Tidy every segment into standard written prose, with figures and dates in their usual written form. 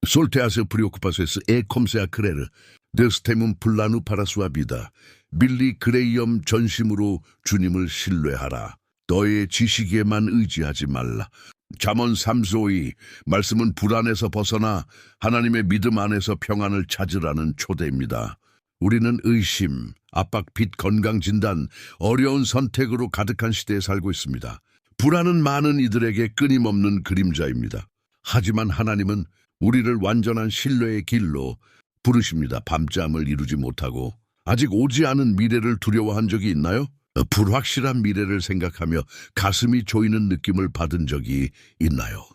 Soltease preocupaciones e como sea creer. Deus tem un plano para sua vida. 빌리 그레이엄 전심으로 주님을 신뢰하라. 너의 지식에만 의지하지 말라. 잠언 3조2 말씀은 불안에서 벗어나 하나님의 믿음 안에서 평안을 찾으라는 초대입니다. 우리는 의심, 압박, 빚, 건강 진단, 어려운 선택으로 가득한 시대에 살고 있습니다. 불안은 많은 이들에게 끊임없는 그림자입니다. 하지만 하나님은 우리를 완전한 신뢰의 길로 부르십니다. 밤잠을 이루지 못하고 아직 오지 않은 미래를 두려워한 적이 있나요? 불확실한 미래를 생각하며 가슴이 조이는 느낌을 받은 적이 있나요?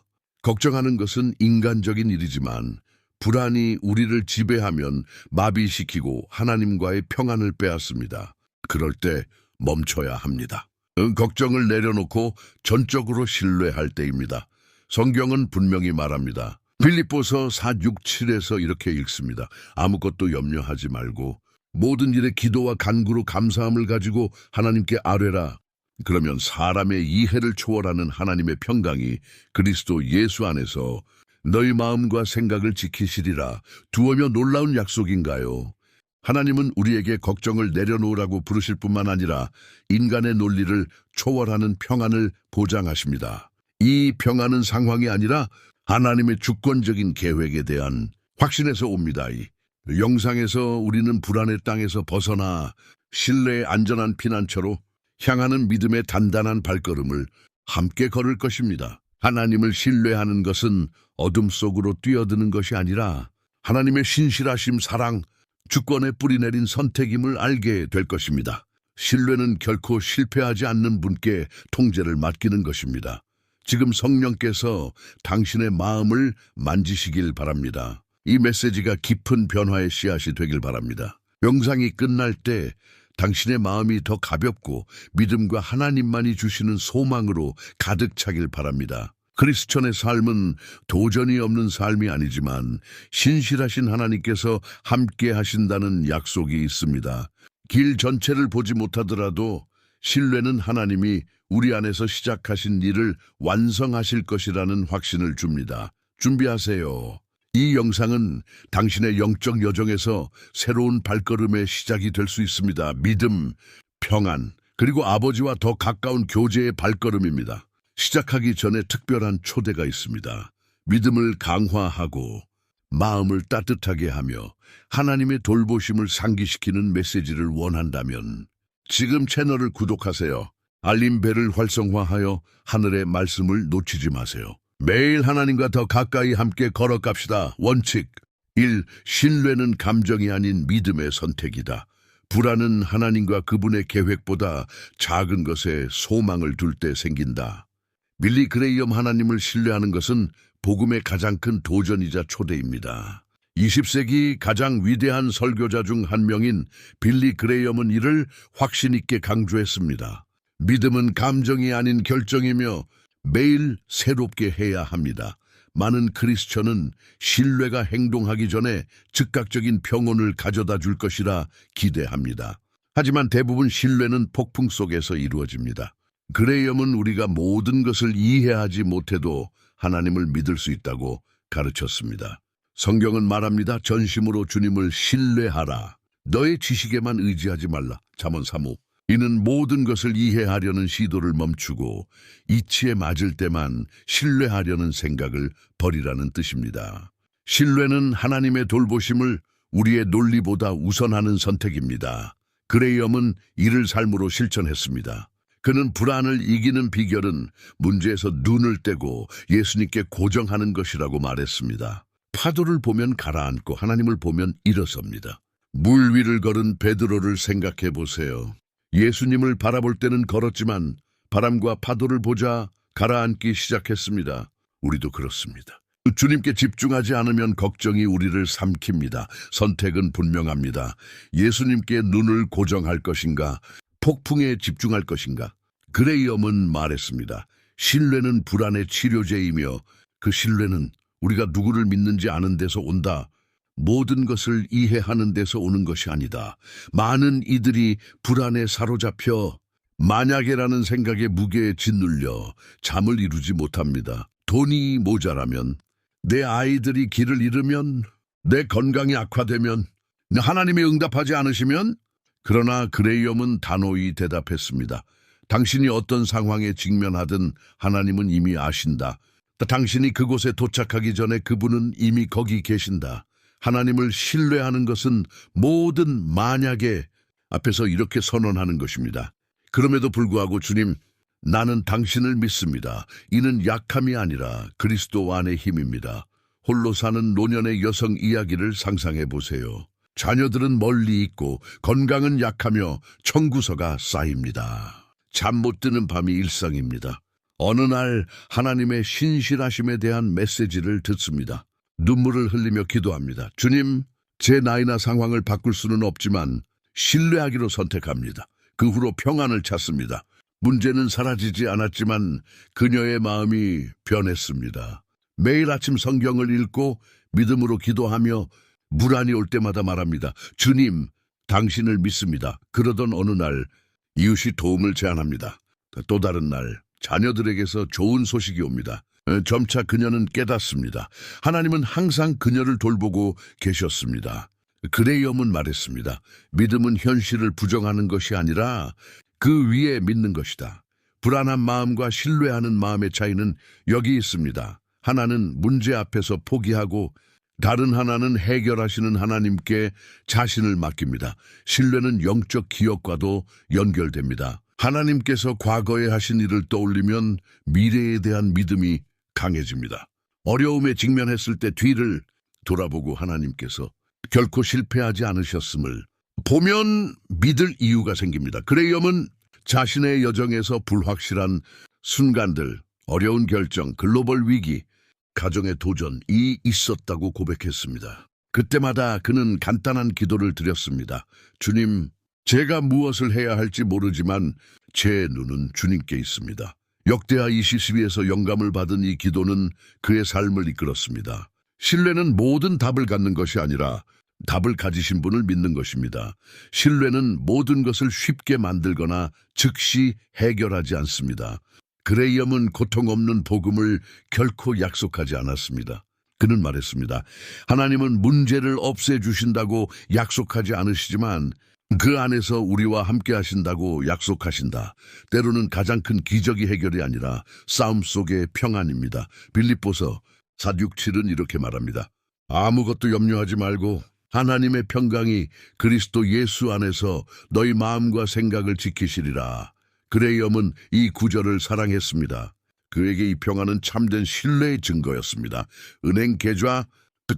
걱정하는 것은 인간적인 일이지만 불안이 우리를 지배하면 마비시키고 하나님과의 평안을 빼앗습니다. 그럴 때 멈춰야 합니다. 걱정을 내려놓고 전적으로 신뢰할 때입니다. 성경은 분명히 말합니다. 빌립보서 4:6-7에서 이렇게 읽습니다. 아무것도 염려하지 말고 모든 일에 기도와 간구로 감사함을 가지고 하나님께 아뢰라. 그러면 사람의 이해를 초월하는 하나님의 평강이 그리스도 예수 안에서 너희 마음과 생각을 지키시리라. 두어며 놀라운 약속인가요? 하나님은 우리에게 걱정을 내려놓으라고 부르실 뿐만 아니라 인간의 논리를 초월하는 평안을 보장하십니다. 이 평안은 상황이 아니라 하나님의 주권적인 계획에 대한 확신에서 옵니다. 영상에서 우리는 불안의 땅에서 벗어나 신뢰의 안전한 피난처로 향하는 믿음의 단단한 발걸음을 함께 걸을 것입니다. 하나님을 신뢰하는 것은 어둠 속으로 뛰어드는 것이 아니라 하나님의 신실하심, 사랑, 주권에 뿌리내린 선택임을 알게 될 것입니다. 신뢰는 결코 실패하지 않는 분께 통제를 맡기는 것입니다. 지금 성령께서 당신의 마음을 만지시길 바랍니다. 이 메시지가 깊은 변화의 씨앗이 되길 바랍니다. 영상이 끝날 때 당신의 마음이 더 가볍고 믿음과 하나님만이 주시는 소망으로 가득 차길 바랍니다. 크리스천의 삶은 도전이 없는 삶이 아니지만 신실하신 하나님께서 함께 하신다는 약속이 있습니다. 길 전체를 보지 못하더라도 신뢰는 하나님이 우리 안에서 시작하신 일을 완성하실 것이라는 확신을 줍니다. 준비하세요. 이 영상은 당신의 영적 여정에서 새로운 발걸음의 시작이 될 수 있습니다. 믿음, 평안, 그리고 아버지와 더 가까운 교제의 발걸음입니다. 시작하기 전에 특별한 초대가 있습니다. 믿음을 강화하고 마음을 따뜻하게 하며 하나님의 돌보심을 상기시키는 메시지를 원한다면 지금 채널을 구독하세요. 알림벨을 활성화하여 하늘의 말씀을 놓치지 마세요. 매일 하나님과 더 가까이 함께 걸어갑시다. 원칙 1. 신뢰는 감정이 아닌 믿음의 선택이다. 불안은 하나님과 그분의 계획보다 작은 것에 소망을 둘 때 생긴다. 빌리 그레이엄 하나님을 신뢰하는 것은 복음의 가장 큰 도전이자 초대입니다. 20세기 가장 위대한 설교자 중 한 명인 빌리 그레이엄은 이를 확신 있게 강조했습니다. 믿음은 감정이 아닌 결정이며 매일 새롭게 해야 합니다. 많은 크리스천은 신뢰가 행동하기 전에 즉각적인 평온을 가져다 줄 것이라 기대합니다. 하지만 대부분 신뢰는 폭풍 속에서 이루어집니다. 그레이엄은 우리가 모든 것을 이해하지 못해도 하나님을 믿을 수 있다고 가르쳤습니다. 성경은 말합니다. 전심으로 주님을 신뢰하라. 너의 지식에만 의지하지 말라. 잠언 3호. 이는 모든 것을 이해하려는 시도를 멈추고 이치에 맞을 때만 신뢰하려는 생각을 버리라는 뜻입니다. 신뢰는 하나님의 돌보심을 우리의 논리보다 우선하는 선택입니다. 그레이엄은 이를 삶으로 실천했습니다. 그는 불안을 이기는 비결은 문제에서 눈을 떼고 예수님께 고정하는 것이라고 말했습니다. 파도를 보면 가라앉고 하나님을 보면 일어섭니다. 물 위를 걸은 베드로를 생각해 보세요. 예수님을 바라볼 때는 걸었지만 바람과 파도를 보자 가라앉기 시작했습니다. 우리도 그렇습니다. 주님께 집중하지 않으면 걱정이 우리를 삼킵니다. 선택은 분명합니다. 예수님께 눈을 고정할 것인가, 폭풍에 집중할 것인가? 그레이엄은 말했습니다. 신뢰는 불안의 치료제이며 그 신뢰는 우리가 누구를 믿는지 아는 데서 온다. 모든 것을 이해하는 데서 오는 것이 아니다. 많은 이들이 불안에 사로잡혀 만약에라는 생각에 무게에 짓눌려 잠을 이루지 못합니다. 돈이 모자라면 내 아이들이 길을 잃으면, 내 건강이 악화되면, 하나님이 응답하지 않으시면? 그러나 그레이엄은 단호히 대답했습니다. 당신이 어떤 상황에 직면하든 하나님은 이미 아신다. 당신이 그곳에 도착하기 전에 그분은 이미 거기 계신다. 하나님을 신뢰하는 것은 모든 만약에 앞에서 이렇게 선언하는 것입니다. 그럼에도 불구하고 주님, 나는 당신을 믿습니다. 이는 약함이 아니라 그리스도 안의 힘입니다. 홀로 사는 노년의 여성 이야기를 상상해 보세요. 자녀들은 멀리 있고 건강은 약하며 청구서가 쌓입니다. 잠 못 드는 밤이 일상입니다. 어느 날 하나님의 신실하심에 대한 메시지를 듣습니다. 눈물을 흘리며 기도합니다. 주님, 제 나이나 상황을 바꿀 수는 없지만 신뢰하기로 선택합니다. 그 후로 평안을 찾습니다. 문제는 사라지지 않았지만 그녀의 마음이 변했습니다. 매일 아침 성경을 읽고 믿음으로 기도하며 불안이 올 때마다 말합니다. 주님, 당신을 믿습니다. 그러던 어느 날 이웃이 도움을 제안합니다. 또 다른 날 자녀들에게서 좋은 소식이 옵니다. 점차 그녀는 깨닫습니다. 하나님은 항상 그녀를 돌보고 계셨습니다. 그레이엄은 말했습니다. 믿음은 현실을 부정하는 것이 아니라 그 위에 믿는 것이다. 불안한 마음과 신뢰하는 마음의 차이는 여기 있습니다. 하나는 문제 앞에서 포기하고 다른 하나는 해결하시는 하나님께 자신을 맡깁니다. 신뢰는 영적 기억과도 연결됩니다. 하나님께서 과거에 하신 일을 떠올리면 미래에 대한 믿음이 강해집니다. 어려움에 직면했을 때 뒤를 돌아보고 하나님께서 결코 실패하지 않으셨음을 보면 믿을 이유가 생깁니다. 그레이엄은 자신의 여정에서 불확실한 순간들, 어려운 결정, 글로벌 위기, 가정의 도전이 있었다고 고백했습니다. 그때마다 그는 간단한 기도를 드렸습니다. 주님, 제가 무엇을 해야 할지 모르지만 제 눈은 주님께 있습니다. 역대하 22에서 영감을 받은 이 기도는 그의 삶을 이끌었습니다. 신뢰는 모든 답을 갖는 것이 아니라 답을 가지신 분을 믿는 것입니다. 신뢰는 모든 것을 쉽게 만들거나 즉시 해결하지 않습니다. 그레이엄은 고통 없는 복음을 결코 약속하지 않았습니다. 그는 말했습니다. 하나님은 문제를 없애주신다고 약속하지 않으시지만 그 안에서 우리와 함께 하신다고 약속하신다. 때로는 가장 큰 기적이 해결이 아니라 싸움 속의 평안입니다. 빌립보서 4:6-7은 이렇게 말합니다. 아무것도 염려하지 말고 하나님의 평강이 그리스도 예수 안에서 너희 마음과 생각을 지키시리라. 그레이엄은 이 구절을 사랑했습니다. 그에게 이 평안은 참된 신뢰의 증거였습니다. 은행 계좌,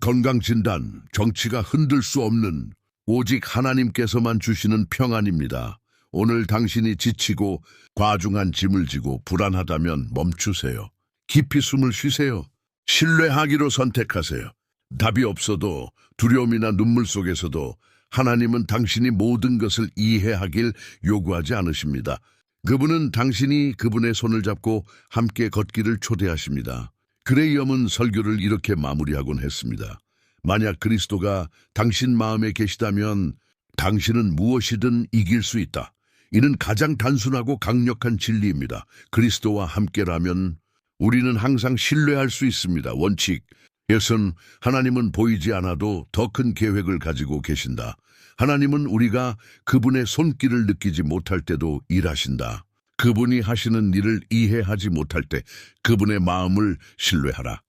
건강진단, 정치가 흔들 수 없는 오직 하나님께서만 주시는 평안입니다. 오늘 당신이 지치고 과중한 짐을 지고 불안하다면 멈추세요. 깊이 숨을 쉬세요. 신뢰하기로 선택하세요. 답이 없어도 두려움이나 눈물 속에서도 하나님은 당신이 모든 것을 이해하길 요구하지 않으십니다. 그분은 당신이 그분의 손을 잡고 함께 걷기를 초대하십니다. 그레이엄은 설교를 이렇게 마무리하곤 했습니다. 만약 그리스도가 당신 마음에 계시다면 당신은 무엇이든 이길 수 있다. 이는 가장 단순하고 강력한 진리입니다. 그리스도와 함께라면 우리는 항상 신뢰할 수 있습니다. 원칙. 예선 하나님은 보이지 않아도 더 큰 계획을 가지고 계신다. 하나님은 우리가 그분의 손길을 느끼지 못할 때도 일하신다. 그분이 하시는 일을 이해하지 못할 때 그분의 마음을 신뢰하라.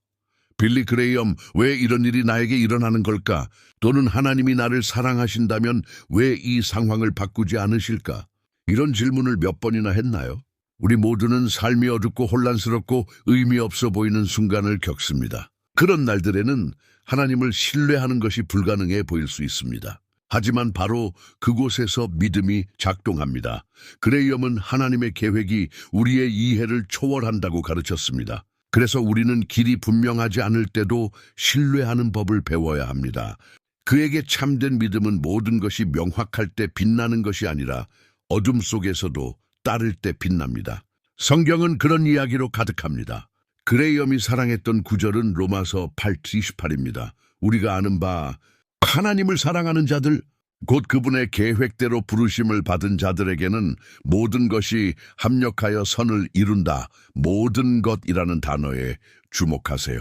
빌리 그레이엄, 왜 이런 일이 나에게 일어나는 걸까? 또는 하나님이 나를 사랑하신다면 왜 이 상황을 바꾸지 않으실까? 이런 질문을 몇 번이나 했나요? 우리 모두는 삶이 어둡고 혼란스럽고 의미 없어 보이는 순간을 겪습니다. 그런 날들에는 하나님을 신뢰하는 것이 불가능해 보일 수 있습니다. 하지만 바로 그곳에서 믿음이 작동합니다. 그레이엄은 하나님의 계획이 우리의 이해를 초월한다고 가르쳤습니다. 그래서 우리는 길이 분명하지 않을 때도 신뢰하는 법을 배워야 합니다. 그에게 참된 믿음은 모든 것이 명확할 때 빛나는 것이 아니라 어둠 속에서도 따를 때 빛납니다. 성경은 그런 이야기로 가득합니다. 그레이엄이 사랑했던 구절은 로마서 8:28입니다. 우리가 아는 바 하나님을 사랑하는 자들, 곧 그분의 계획대로 부르심을 받은 자들에게는 모든 것이 합력하여 선을 이룬다. 모든 것이라는 단어에 주목하세요.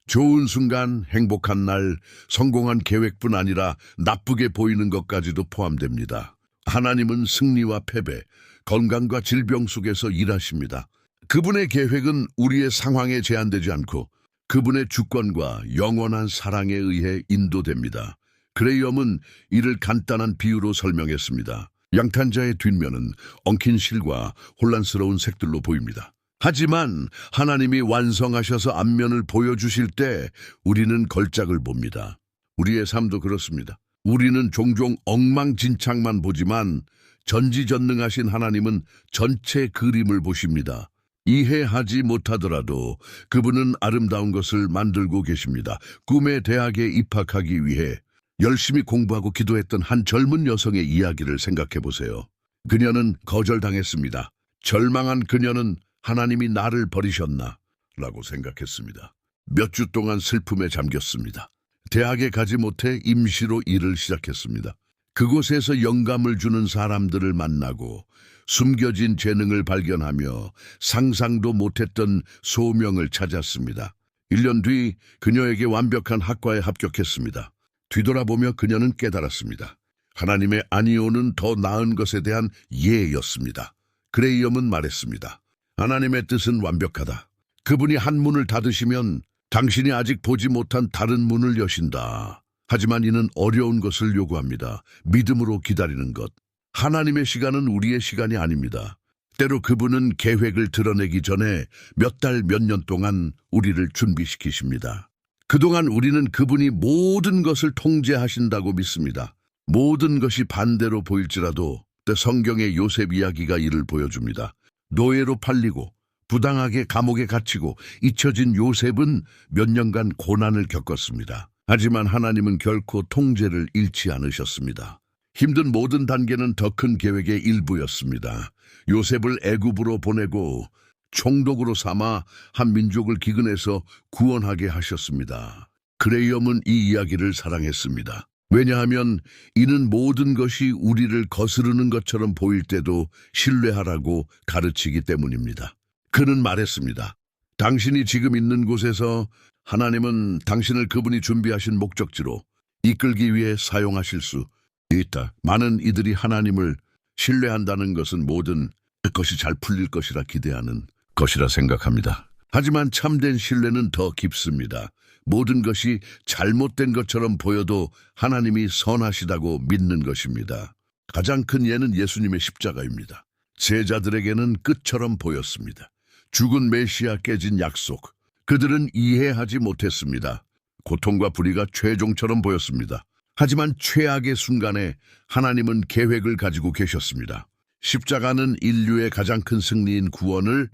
좋은 순간, 행복한 날, 성공한 계획뿐 아니라 나쁘게 보이는 것까지도 포함됩니다. 하나님은 승리와 패배, 건강과 질병 속에서 일하십니다. 그분의 계획은 우리의 상황에 제한되지 않고 그분의 주권과 영원한 사랑에 의해 인도됩니다. 그레이엄은 이를 간단한 비유로 설명했습니다. 양탄자의 뒷면은 엉킨 실과 혼란스러운 색들로 보입니다. 하지만 하나님이 완성하셔서 앞면을 보여주실 때 우리는 걸작을 봅니다. 우리의 삶도 그렇습니다. 우리는 종종 엉망진창만 보지만 전지전능하신 하나님은 전체 그림을 보십니다. 이해하지 못하더라도 그분은 아름다운 것을 만들고 계십니다. 꿈의 대학에 입학하기 위해 열심히 공부하고 기도했던 한 젊은 여성의 이야기를 생각해 보세요. 그녀는 거절당했습니다. 절망한 그녀는 하나님이 나를 버리셨나? 라고 생각했습니다. 몇 주 동안 슬픔에 잠겼습니다. 대학에 가지 못해 임시로 일을 시작했습니다. 그곳에서 영감을 주는 사람들을 만나고 숨겨진 재능을 발견하며 상상도 못했던 소명을 찾았습니다. 1년 뒤 그녀에게 완벽한 학과에 합격했습니다. 뒤돌아보며 그녀는 깨달았습니다. 하나님의 아니오는 더 나은 것에 대한 예였습니다. 그레이엄은 말했습니다. 하나님의 뜻은 완벽하다. 그분이 한 문을 닫으시면 당신이 아직 보지 못한 다른 문을 여신다. 하지만 이는 어려운 것을 요구합니다. 믿음으로 기다리는 것. 하나님의 시간은 우리의 시간이 아닙니다. 때로 그분은 계획을 드러내기 전에 몇 달, 몇 년 동안 우리를 준비시키십니다. 그동안 우리는 그분이 모든 것을 통제하신다고 믿습니다. 모든 것이 반대로 보일지라도 성경의 요셉 이야기가 이를 보여줍니다. 노예로 팔리고 부당하게 감옥에 갇히고 잊혀진 요셉은 몇 년간 고난을 겪었습니다. 하지만 하나님은 결코 통제를 잃지 않으셨습니다. 힘든 모든 단계는 더 큰 계획의 일부였습니다. 요셉을 애굽으로 보내고 총독으로 삼아 한 민족을 기근해서 구원하게 하셨습니다. 그레이엄은 이 이야기를 사랑했습니다. 왜냐하면 이는 모든 것이 우리를 거스르는 것처럼 보일 때도 신뢰하라고 가르치기 때문입니다. 그는 말했습니다. 당신이 지금 있는 곳에서 하나님은 당신을 그분이 준비하신 목적지로 이끌기 위해 사용하실 수 있다. 많은 이들이 하나님을 신뢰한다는 것은 모든 것이 잘 풀릴 것이라 기대하는 것이라 생각합니다. 하지만 참된 신뢰는 더 깊습니다. 모든 것이 잘못된 것처럼 보여도 하나님이 선하시다고 믿는 것입니다. 가장 큰 예는 예수님의 십자가입니다. 제자들에게는 끝처럼 보였습니다. 죽은 메시아 깨진 약속. 그들은 이해하지 못했습니다. 고통과 불의가 최종처럼 보였습니다. 하지만 최악의 순간에 하나님은 계획을 가지고 계셨습니다. 십자가는 인류의 가장 큰 승리인 구원을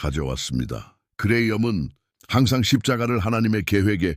가져왔습니다. 그레이엄은 항상 십자가를 하나님의 계획의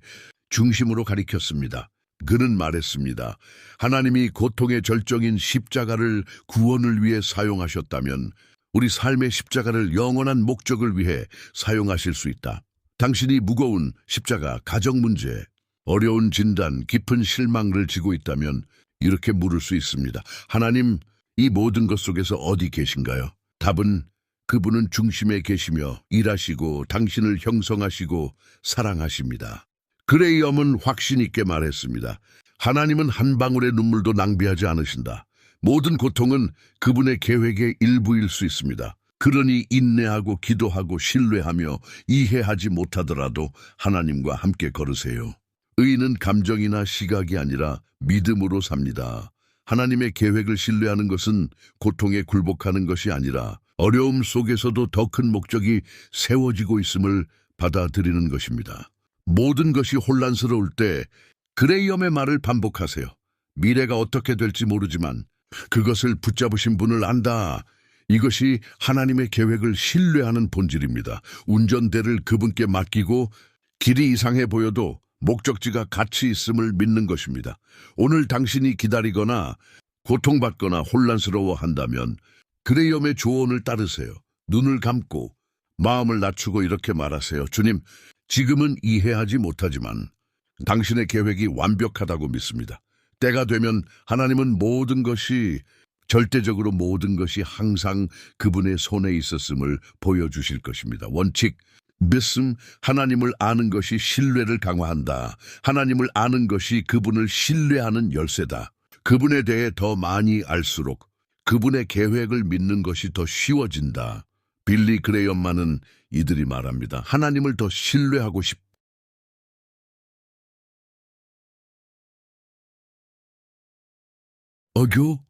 중심으로 가리켰습니다. 그는 말했습니다. 하나님이 고통의 절정인 십자가를 구원을 위해 사용하셨다면 우리 삶의 십자가를 영원한 목적을 위해 사용하실 수 있다. 당신이 무거운 십자가, 가정 문제, 어려운 진단, 깊은 실망을 지고 있다면 이렇게 물을 수 있습니다. 하나님, 이 모든 것 속에서 어디 계신가요? 답은 그분은 중심에 계시며 일하시고 당신을 형성하시고 사랑하십니다. 그레이엄은 확신 있게 말했습니다. 하나님은 한 방울의 눈물도 낭비하지 않으신다. 모든 고통은 그분의 계획의 일부일 수 있습니다. 그러니 인내하고 기도하고 신뢰하며 이해하지 못하더라도 하나님과 함께 걸으세요. 의인은 감정이나 시각이 아니라 믿음으로 삽니다. 하나님의 계획을 신뢰하는 것은 고통에 굴복하는 것이 아니라 어려움 속에서도 더 큰 목적이 세워지고 있음을 받아들이는 것입니다. 모든 것이 혼란스러울 때 그레이엄의 말을 반복하세요. 미래가 어떻게 될지 모르지만 그것을 붙잡으신 분을 안다. 이것이 하나님의 계획을 신뢰하는 본질입니다. 운전대를 그분께 맡기고 길이 이상해 보여도 목적지가 같이 있음을 믿는 것입니다. 오늘 당신이 기다리거나 고통받거나 혼란스러워한다면 그레이엄의 조언을 따르세요. 눈을 감고 마음을 낮추고 이렇게 말하세요. 주님, 지금은 이해하지 못하지만 당신의 계획이 완벽하다고 믿습니다. 때가 되면 하나님은 모든 것이 절대적으로 모든 것이 항상 그분의 손에 있었음을 보여주실 것입니다. 원칙, 믿음, 하나님을 아는 것이 신뢰를 강화한다. 하나님을 아는 것이 그분을 신뢰하는 열쇠다. 그분에 대해 더 많이 알수록 그분의 계획을 믿는 것이 더 쉬워진다. 빌리 그레이엄만은 이들이 말합니다. 하나님을 더 신뢰하고 어교?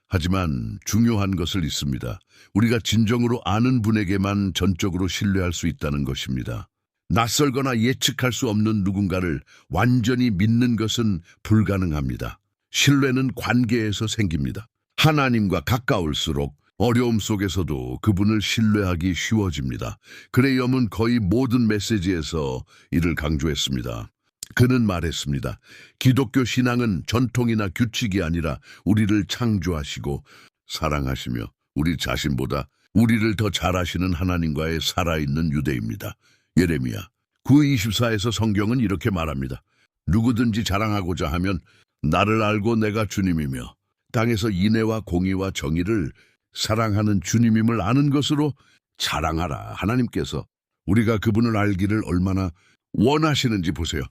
하지만 중요한 것을 있습니다. 우리가 진정으로 아는 분에게만 전적으로 신뢰할 수 있다는 것입니다. 낯설거나 예측할 수 없는 누군가를 완전히 믿는 것은 불가능합니다. 신뢰는 관계에서 생깁니다. 하나님과 가까울수록 어려움 속에서도 그분을 신뢰하기 쉬워집니다. 그레이엄은 거의 모든 메시지에서 이를 강조했습니다. 그는 말했습니다. 기독교 신앙은 전통이나 규칙이 아니라 우리를 창조하시고 사랑하시며 우리 자신보다 우리를 더 잘 아시는 하나님과의 살아있는 유대입니다. 예레미야 9:24에서 성경은 이렇게 말합니다. 누구든지 자랑하고자 하면 나를 알고 내가 주님이며 땅에서 인애와 공의와 정의를 사랑하는 주님임을 아는 것으로 자랑하라. 하나님께서 우리가 그분을 알기를 얼마나 원하시는지 보세요.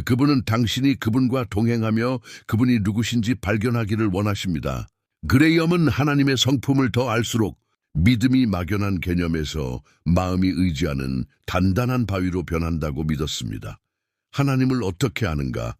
그분은 당신이 그분과 동행하며 그분이 누구신지 발견하기를 원하십니다. 그레이엄은 하나님의 성품을 더 알수록 믿음이 막연한 개념에서 마음이 의지하는 단단한 바위로 변한다고 믿었습니다. 하나님을 어떻게 아는가?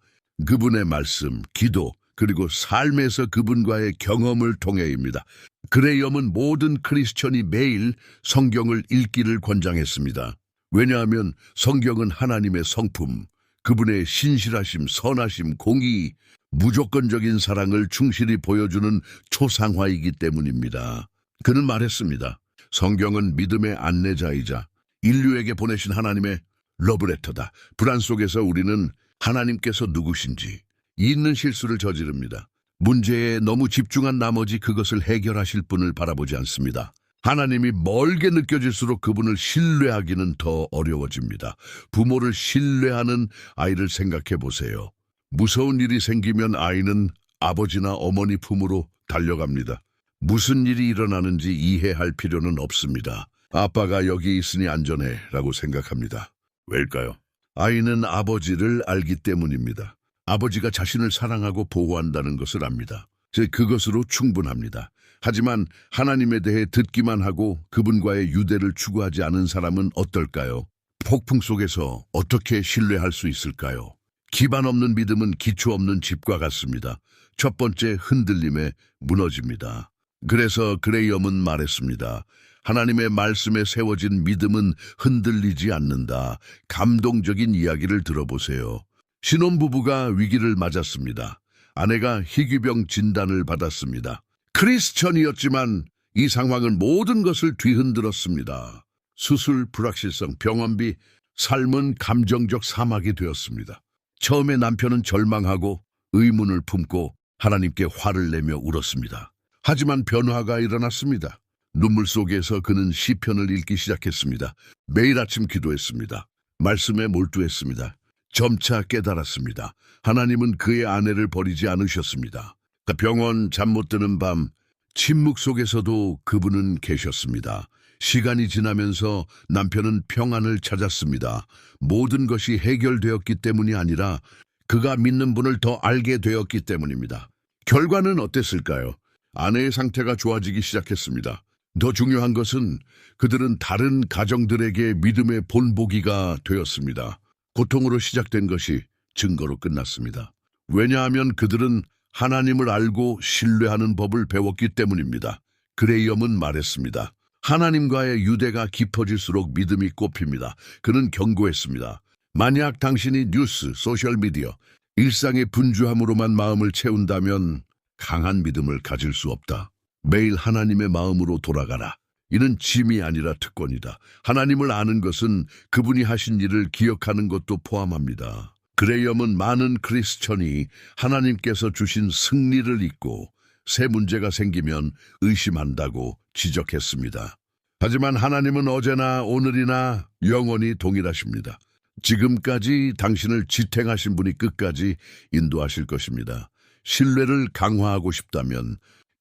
그분의 말씀, 기도, 그리고 삶에서 그분과의 경험을 통해입니다. 그레이엄은 모든 크리스천이 매일 성경을 읽기를 권장했습니다. 왜냐하면 성경은 하나님의 성품, 그분의 신실하심, 선하심, 공의, 무조건적인 사랑을 충실히 보여주는 초상화이기 때문입니다. 그는 말했습니다. 성경은 믿음의 안내자이자 인류에게 보내신 하나님의 러브레터다. 불안 속에서 우리는 하나님께서 누구신지 있는 실수를 저지릅니다. 문제에 너무 집중한 나머지 그것을 해결하실 분을 바라보지 않습니다. 하나님이 멀게 느껴질수록 그분을 신뢰하기는 더 어려워집니다. 부모를 신뢰하는 아이를 생각해 보세요. 무서운 일이 생기면 아이는 아버지나 어머니 품으로 달려갑니다. 무슨 일이 일어나는지 이해할 필요는 없습니다. 아빠가 여기 있으니 안전해 라고 생각합니다. 왜일까요? 아이는 아버지를 알기 때문입니다. 아버지가 자신을 사랑하고 보호한다는 것을 압니다. 그것으로 충분합니다. 하지만 하나님에 대해 듣기만 하고 그분과의 유대를 추구하지 않은 사람은 어떨까요? 폭풍 속에서 어떻게 신뢰할 수 있을까요? 기반 없는 믿음은 기초 없는 집과 같습니다. 첫 번째 흔들림에 무너집니다. 그래서 그레이엄은 말했습니다. 하나님의 말씀에 세워진 믿음은 흔들리지 않는다. 감동적인 이야기를 들어보세요. 신혼부부가 위기를 맞았습니다. 아내가 희귀병 진단을 받았습니다. 크리스천이었지만 이 상황은 모든 것을 뒤흔들었습니다. 수술, 불확실성, 병원비, 삶은 감정적 사막이 되었습니다. 처음에 남편은 절망하고 의문을 품고 하나님께 화를 내며 울었습니다. 하지만 변화가 일어났습니다. 눈물 속에서 그는 시편을 읽기 시작했습니다. 매일 아침 기도했습니다. 말씀에 몰두했습니다. 점차 깨달았습니다. 하나님은 그의 아내를 버리지 않으셨습니다. 병원, 잠 못 드는 밤, 침묵 속에서도 그분은 계셨습니다. 시간이 지나면서 남편은 평안을 찾았습니다. 모든 것이 해결되었기 때문이 아니라 그가 믿는 분을 더 알게 되었기 때문입니다. 결과는 어땠을까요? 아내의 상태가 좋아지기 시작했습니다. 더 중요한 것은 그들은 다른 가정들에게 믿음의 본보기가 되었습니다. 고통으로 시작된 것이 증거로 끝났습니다. 왜냐하면 그들은 하나님을 알고 신뢰하는 법을 배웠기 때문입니다. 그레이엄은 말했습니다. 하나님과의 유대가 깊어질수록 믿음이 꼽힙니다. 그는 경고했습니다. 만약 당신이 뉴스, 소셜미디어, 일상의 분주함으로만 마음을 채운다면 강한 믿음을 가질 수 없다. 매일 하나님의 마음으로 돌아가라. 이는 짐이 아니라 특권이다. 하나님을 아는 것은 그분이 하신 일을 기억하는 것도 포함합니다. 그레이엄은 많은 크리스천이 하나님께서 주신 승리를 잊고 새 문제가 생기면 의심한다고 지적했습니다. 하지만 하나님은 어제나 오늘이나 영원히 동일하십니다. 지금까지 당신을 지탱하신 분이 끝까지 인도하실 것입니다. 신뢰를 강화하고 싶다면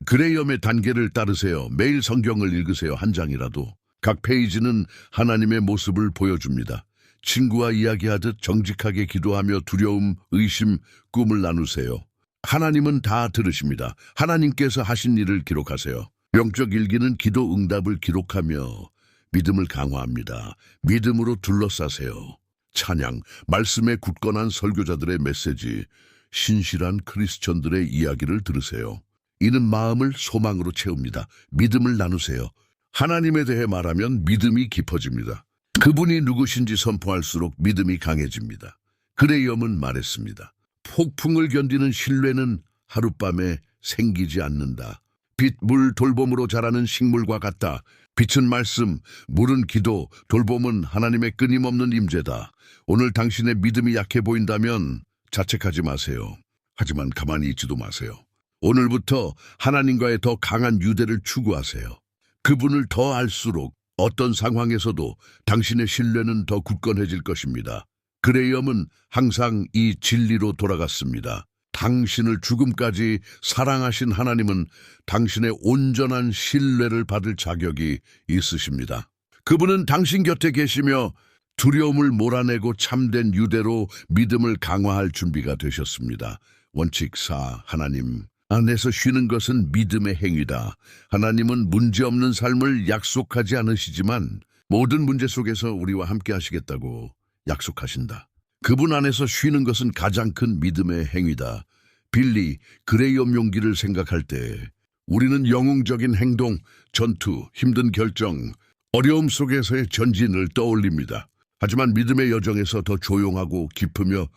그레이엄의 단계를 따르세요. 매일 성경을 읽으세요. 한 장이라도. 각 페이지는 하나님의 모습을 보여줍니다. 친구와 이야기하듯 정직하게 기도하며 두려움, 의심, 꿈을 나누세요. 하나님은 다 들으십니다. 하나님께서 하신 일을 기록하세요. 영적 일기는 기도 응답을 기록하며 믿음을 강화합니다. 믿음으로 둘러싸세요. 찬양, 말씀에 굳건한 설교자들의 메시지, 신실한 크리스천들의 이야기를 들으세요. 이는 마음을 소망으로 채웁니다. 믿음을 나누세요. 하나님에 대해 말하면 믿음이 깊어집니다. 그분이 누구신지 선포할수록 믿음이 강해집니다. 그레이엄은 말했습니다. 폭풍을 견디는 신뢰는 하룻밤에 생기지 않는다. 빛, 물, 돌봄으로 자라는 식물과 같다. 빛은 말씀, 물은 기도, 돌봄은 하나님의 끊임없는 임재다. 오늘 당신의 믿음이 약해 보인다면 자책하지 마세요. 하지만 가만히 있지도 마세요. 오늘부터 하나님과의 더 강한 유대를 추구하세요. 그분을 더 알수록 어떤 상황에서도 당신의 신뢰는 더 굳건해질 것입니다. 그레이엄은 항상 이 진리로 돌아갔습니다. 당신을 죽음까지 사랑하신 하나님은 당신의 온전한 신뢰를 받을 자격이 있으십니다. 그분은 당신 곁에 계시며 두려움을 몰아내고 참된 유대로 믿음을 강화할 준비가 되셨습니다. 원칙 4. 하나님 안에서 쉬는 것은 믿음의 행위다. 하나님은 문제없는 삶을 약속하지 않으시지만 모든 문제 속에서 우리와 함께 하시겠다고 약속하신다. 그분 안에서 쉬는 것은 가장 큰 믿음의 행위다. 빌리, 그레이엄 용기를 생각할 때 우리는 영웅적인 행동, 전투, 힘든 결정, 어려움 속에서의 전진을 떠올립니다. 하지만 믿음의 여정에서 더 조용하고 깊으며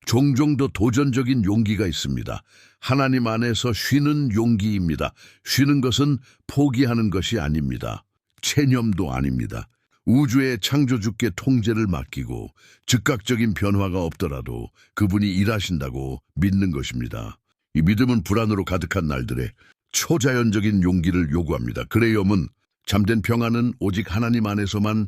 종종 더 도전적인 용기가 있습니다. 하나님 안에서 쉬는 용기입니다. 쉬는 것은 포기하는 것이 아닙니다. 체념도 아닙니다. 우주의 창조주께 통제를 맡기고 즉각적인 변화가 없더라도 그분이 일하신다고 믿는 것입니다. 이 믿음은 불안으로 가득한 날들에 초자연적인 용기를 요구합니다. 그레이엄은 잠든 평안은 오직 하나님 안에서만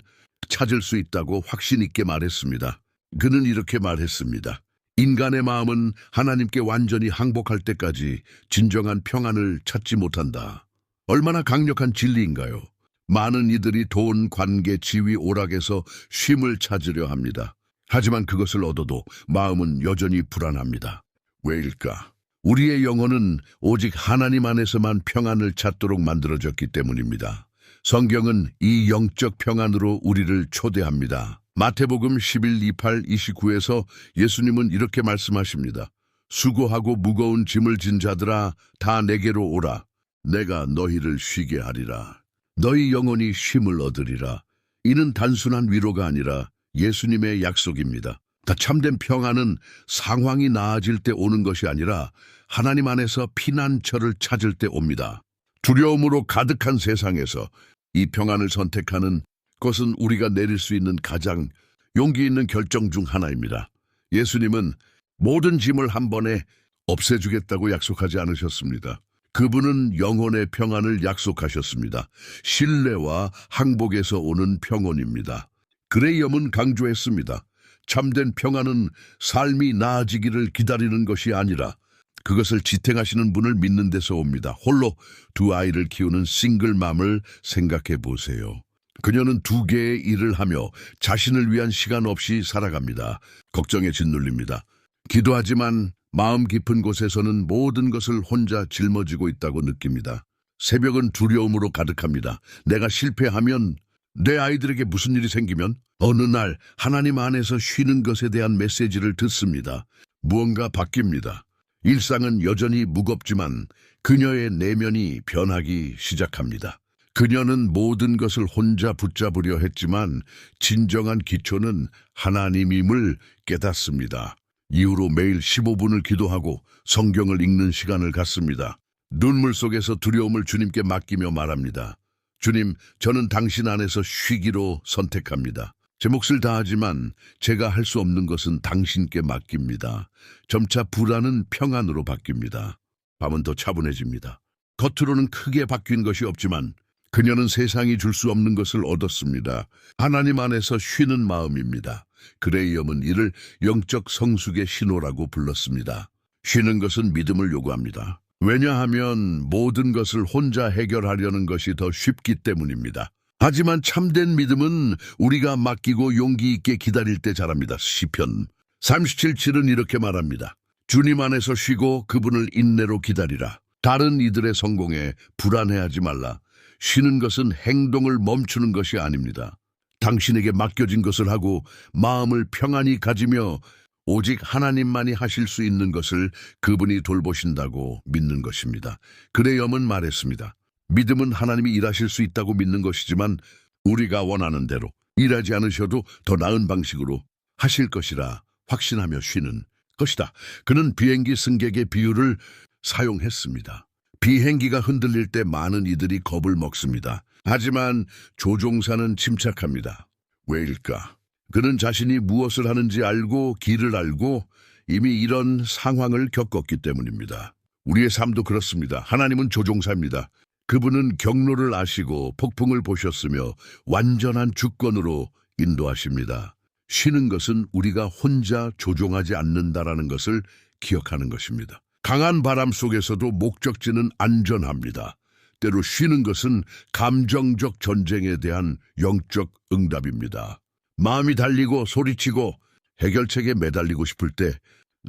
찾을 수 있다고 확신 있게 말했습니다. 그는 이렇게 말했습니다. 인간의 마음은 하나님께 완전히 항복할 때까지 진정한 평안을 찾지 못한다. 얼마나 강력한 진리인가요? 많은 이들이 돈, 관계, 지위, 오락에서 쉼을 찾으려 합니다. 하지만 그것을 얻어도 마음은 여전히 불안합니다. 왜일까? 우리의 영혼은 오직 하나님 안에서만 평안을 찾도록 만들어졌기 때문입니다. 성경은 이 영적 평안으로 우리를 초대합니다. 마태복음 11, 28, 29에서 예수님은 이렇게 말씀하십니다. 수고하고 무거운 짐을 진 자들아 다 내게로 오라. 내가 너희를 쉬게 하리라. 너희 영혼이 쉼을 얻으리라. 이는 단순한 위로가 아니라 예수님의 약속입니다. 참된 평안은 상황이 나아질 때 오는 것이 아니라 하나님 안에서 피난처를 찾을 때 옵니다. 두려움으로 가득한 세상에서 이 평안을 선택하는 것은 우리가 내릴 수 있는 가장 용기 있는 결정 중 하나입니다. 예수님은 모든 짐을 한 번에 없애주겠다고 약속하지 않으셨습니다. 그분은 영혼의 평안을 약속하셨습니다. 신뢰와 항복에서 오는 평온입니다. 그레이엄은 강조했습니다. 참된 평안은 삶이 나아지기를 기다리는 것이 아니라 그것을 지탱하시는 분을 믿는 데서 옵니다. 홀로 두 아이를 키우는 싱글맘을 생각해 보세요. 그녀는 2개의 일을 하며 자신을 위한 시간 없이 살아갑니다. 걱정에 짓눌립니다. 기도하지만 마음 깊은 곳에서는 모든 것을 혼자 짊어지고 있다고 느낍니다. 새벽은 두려움으로 가득합니다. 내가 실패하면, 내 아이들에게 무슨 일이 생기면, 어느 날 하나님 안에서 쉬는 것에 대한 메시지를 듣습니다. 무언가 바뀝니다. 일상은 여전히 무겁지만 그녀의 내면이 변하기 시작합니다. 그녀는 모든 것을 혼자 붙잡으려 했지만 진정한 기초는 하나님임을 깨닫습니다. 이후로 매일 15분을 기도하고 성경을 읽는 시간을 갖습니다. 눈물 속에서 두려움을 주님께 맡기며 말합니다. 주님, 저는 당신 안에서 쉬기로 선택합니다. 제 몫을 다하지만 제가 할 수 없는 것은 당신께 맡깁니다. 점차 불안은 평안으로 바뀝니다. 밤은 더 차분해집니다. 겉으로는 크게 바뀐 것이 없지만 그녀는 세상이 줄 수 없는 것을 얻었습니다. 하나님 안에서 쉬는 마음입니다. 그레이엄은 이를 영적 성숙의 신호라고 불렀습니다. 쉬는 것은 믿음을 요구합니다. 왜냐하면 모든 것을 혼자 해결하려는 것이 더 쉽기 때문입니다. 하지만 참된 믿음은 우리가 맡기고 용기 있게 기다릴 때 자랍니다. 시편 37:7은 이렇게 말합니다. 주님 안에서 쉬고 그분을 인내로 기다리라. 다른 이들의 성공에 불안해하지 말라. 쉬는 것은 행동을 멈추는 것이 아닙니다. 당신에게 맡겨진 것을 하고 마음을 평안히 가지며 오직 하나님만이 하실 수 있는 것을 그분이 돌보신다고 믿는 것입니다. 그레이엄은 말했습니다. 믿음은 하나님이 일하실 수 있다고 믿는 것이지만 우리가 원하는 대로 일하지 않으셔도 더 나은 방식으로 하실 것이라 확신하며 쉬는 것이다. 그는 비행기 승객의 비유를 사용했습니다. 비행기가 흔들릴 때 많은 이들이 겁을 먹습니다. 하지만 조종사는 침착합니다. 왜일까? 그는 자신이 무엇을 하는지 알고 길을 알고 이미 이런 상황을 겪었기 때문입니다. 우리의 삶도 그렇습니다. 하나님은 조종사입니다. 그분은 경로를 아시고 폭풍을 보셨으며 완전한 주권으로 인도하십니다. 쉬는 것은 우리가 혼자 조종하지 않는다라는 것을 기억하는 것입니다. 강한 바람 속에서도 목적지는 안전합니다. 때로 쉬는 것은 감정적 전쟁에 대한 영적 응답입니다. 마음이 달리고 소리치고 해결책에 매달리고 싶을 때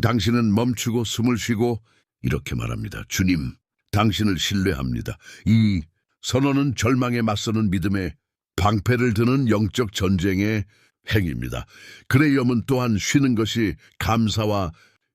당신은 멈추고 숨을 쉬고 이렇게 말합니다. 주님, 당신을 신뢰합니다. 이 선언은 절망에 맞서는 믿음의 방패를 드는 영적 전쟁의 행위입니다. 그레이엄은 또한 쉬는 것이 감사와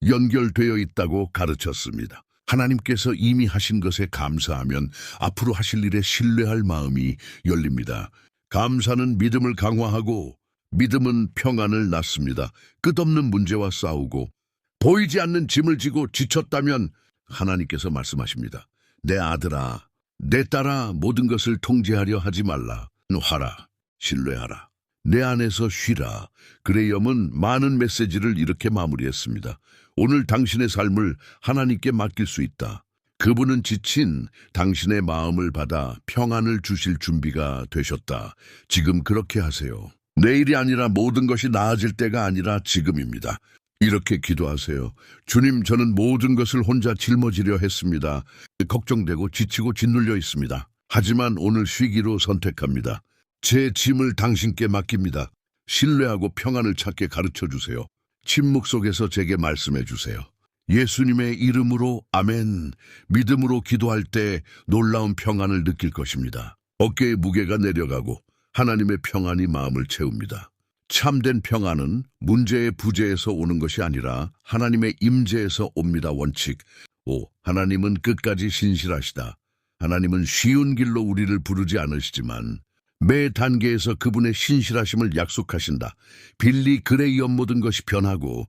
연결되어 있다고 가르쳤습니다. 하나님께서 이미 하신 것에 감사하면 앞으로 하실 일에 신뢰할 마음이 열립니다. 감사는 믿음을 강화하고 믿음은 평안을 낳습니다. 끝없는 문제와 싸우고 보이지 않는 짐을 지고 지쳤다면 하나님께서 말씀하십니다. 내 아들아, 내 딸아, 모든 것을 통제하려 하지 말라. 놓아라, 신뢰하라. 내 안에서 쉬라. 그레이엄은 많은 메시지를 이렇게 마무리했습니다. 오늘 당신의 삶을 하나님께 맡길 수 있다. 그분은 지친 당신의 마음을 받아 평안을 주실 준비가 되셨다. 지금 그렇게 하세요. 내일이 아니라 모든 것이 나아질 때가 아니라 지금입니다. 이렇게 기도하세요. 주님, 저는 모든 것을 혼자 짊어지려 했습니다. 걱정되고 지치고 짓눌려 있습니다. 하지만 오늘 쉬기로 선택합니다. 제 짐을 당신께 맡깁니다. 신뢰하고 평안을 찾게 가르쳐 주세요. 침묵 속에서 제게 말씀해 주세요. 예수님의 이름으로 아멘. 믿음으로 기도할 때 놀라운 평안을 느낄 것입니다. 어깨의 무게가 내려가고 하나님의 평안이 마음을 채웁니다. 참된 평안은 문제의 부재에서 오는 것이 아니라 하나님의 임재에서 옵니다. 원칙 5. 하나님은 끝까지 신실하시다. 하나님은 쉬운 길로 우리를 부르지 않으시지만 매 단계에서 그분의 신실하심을 약속하신다. 빌리 그레이엄 모든 것이 변하고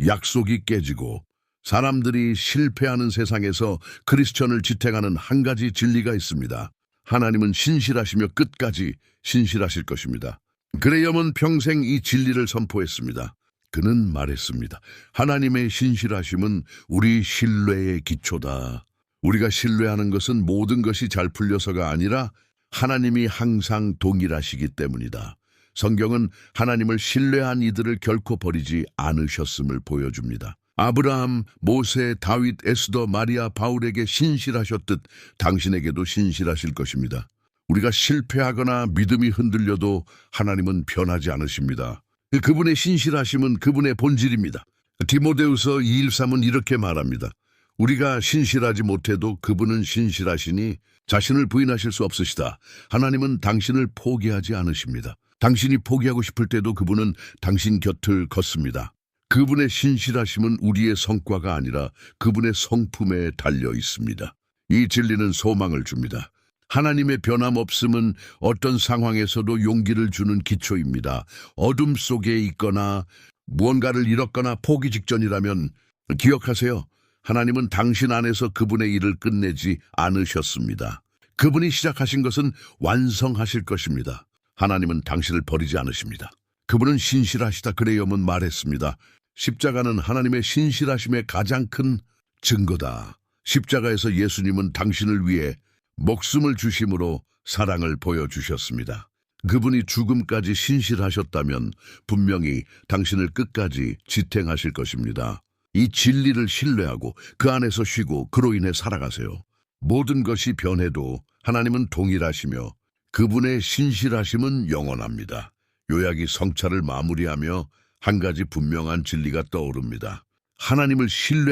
약속이 깨지고 사람들이 실패하는 세상에서 크리스천을 지탱하는 한 가지 진리가 있습니다. 하나님은 신실하시며 끝까지 신실하실 것입니다. 그레이엄은 평생 이 진리를 선포했습니다. 그는 말했습니다. 하나님의 신실하심은 우리 신뢰의 기초다. 우리가 신뢰하는 것은 모든 것이 잘 풀려서가 아니라 하나님이 항상 동일하시기 때문이다. 성경은 하나님을 신뢰한 이들을 결코 버리지 않으셨음을 보여줍니다. 아브라함, 모세, 다윗, 에스더, 마리아, 바울에게 신실하셨듯 당신에게도 신실하실 것입니다. 우리가 실패하거나 믿음이 흔들려도 하나님은 변하지 않으십니다. 그분의 신실하심은 그분의 본질입니다. 디모데후서 2:13은 이렇게 말합니다. 우리가 신실하지 못해도 그분은 신실하시니 자신을 부인하실 수 없으시다. 하나님은 당신을 포기하지 않으십니다. 당신이 포기하고 싶을 때도 그분은 당신 곁을 걷습니다. 그분의 신실하심은 우리의 성과가 아니라 그분의 성품에 달려 있습니다. 이 진리는 소망을 줍니다. 하나님의 변함없음은 어떤 상황에서도 용기를 주는 기초입니다. 어둠 속에 있거나 무언가를 잃었거나 포기 직전이라면 기억하세요. 하나님은 당신 안에서 그분의 일을 끝내지 않으셨습니다. 그분이 시작하신 것은 완성하실 것입니다. 하나님은 당신을 버리지 않으십니다. 그분은 신실하시다. 그레이엄은 말했습니다. 십자가는 하나님의 신실하심의 가장 큰 증거다. 십자가에서 예수님은 당신을 위해 목숨을 주심으로 사랑을 보여주셨습니다. 그분이 죽음까지 신실하셨다면 분명히 당신을 끝까지 지탱하실 것입니다. 이 진리를 신뢰하고 그 안에서 쉬고 그로 인해 살아가세요. 모든 것이 변해도 하나님은 동일하시며 그분의 신실하심은 영원합니다. 요약이 성찰을 마무리하며 한 가지 분명한 진리가 떠오릅니다. 하나님을 신뢰